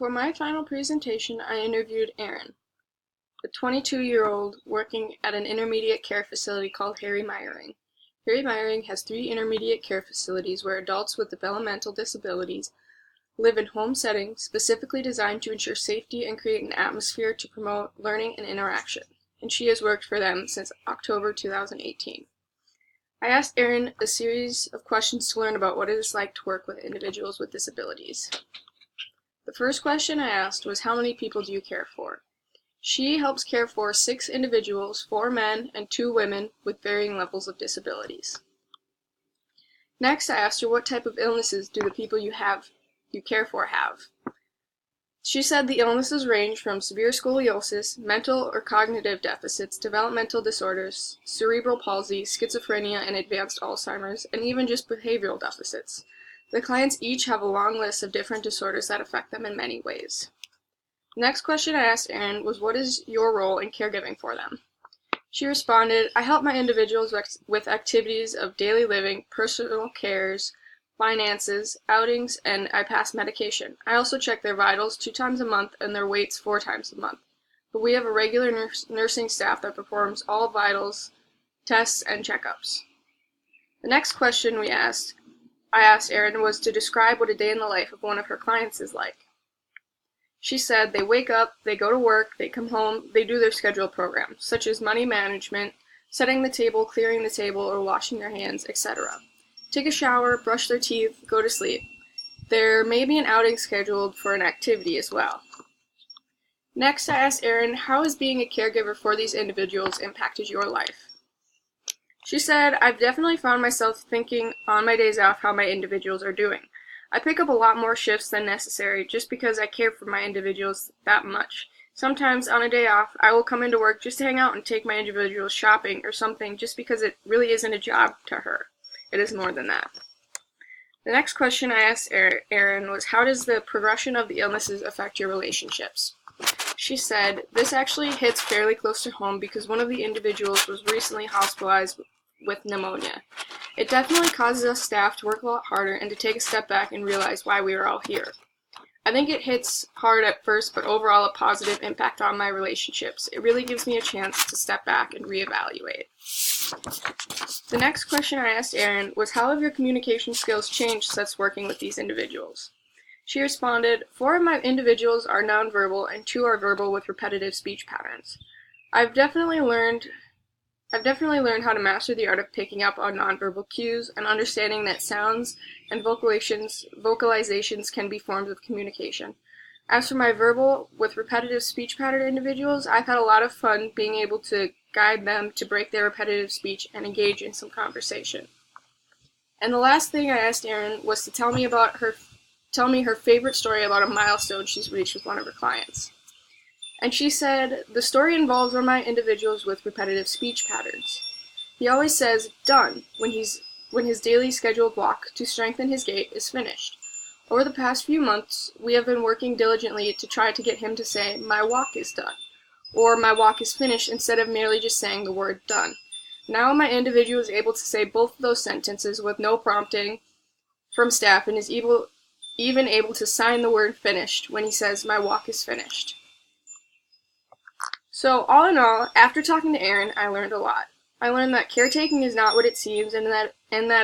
For my final presentation, I interviewed Aaron, a 22-year-old working at an intermediate care facility called Harry Meyering. Harry Meyering has 3 intermediate care facilities where adults with developmental disabilities live in home settings specifically designed to ensure safety and create an atmosphere to promote learning and interaction, and she has worked for them since October 2018. I asked Aaron a series of questions to learn about what it is like to work with individuals with disabilities. The first question I asked was, how many people do you care for? She helps care for 6 individuals, 4 men and 2 women with varying levels of disabilities. Next, I asked her what type of illnesses do the people you care for have. She said the illnesses range from severe scoliosis, mental or cognitive deficits, developmental disorders, cerebral palsy, schizophrenia, and advanced Alzheimer's, and even just behavioral deficits. The clients each have a long list of different disorders that affect them in many ways. The next question I asked Aaron was, what is your role in caregiving for them? She responded, I help my individuals with activities of daily living, personal cares, finances, outings, and I pass medication. I also check their vitals 2 times a month and their weights 4 times a month. But we have a regular nursing staff that performs all vitals, tests, and checkups. The next question I asked Erin was to describe what a day in the life of one of her clients is like. She said they wake up, they go to work, they come home, they do their scheduled programs, such as money management, setting the table, clearing the table, or washing their hands, etc. Take a shower, brush their teeth, go to sleep. There may be an outing scheduled for an activity as well. Next, I asked Erin, how has being a caregiver for these individuals impacted your life? She said, I've definitely found myself thinking on my days off how my individuals are doing. I pick up a lot more shifts than necessary just because I care for my individuals that much. Sometimes on a day off, I will come into work just to hang out and take my individuals shopping or something just because it really isn't a job to her. It is more than that. The next question I asked Erin was, how does the progression of the illnesses affect your relationships? She said, this actually hits fairly close to home because one of the individuals was recently hospitalized with pneumonia. It definitely causes us staff to work a lot harder and to take a step back and realize why we are all here. I think it hits hard at first, but overall a positive impact on my relationships. It really gives me a chance to step back and reevaluate. The next question I asked Erin was, how have your communication skills changed since working with these individuals? She responded, 4 of my individuals are nonverbal and 2 are verbal with repetitive speech patterns. I've definitely learned how to master the art of picking up on nonverbal cues and understanding that sounds and vocalizations can be forms of communication. As for my verbal with repetitive speech pattern individuals, I've had a lot of fun being able to guide them to break their repetitive speech and engage in some conversation. And the last thing I asked Erin was to tell me her favorite story about a milestone she's reached with one of her clients. And she said, the story involves one of my individuals with repetitive speech patterns. He always says, done, when his daily scheduled walk to strengthen his gait is finished. Over the past few months, we have been working diligently to try to get him to say, my walk is done, or my walk is finished, instead of merely just saying the word done. Now my individual is able to say both of those sentences with no prompting from staff and is even able to sign the word finished when he says, my walk is finished. So all in all, after talking to Erin, I learned a lot. I learned that caretaking is not what it seems and that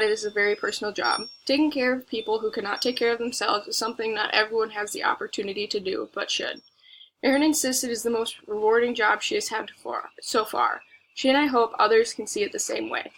it is a very personal job. Taking care of people who cannot take care of themselves is something not everyone has the opportunity to do, but should. Erin insists it is the most rewarding job she has had so far. She and I hope others can see it the same way.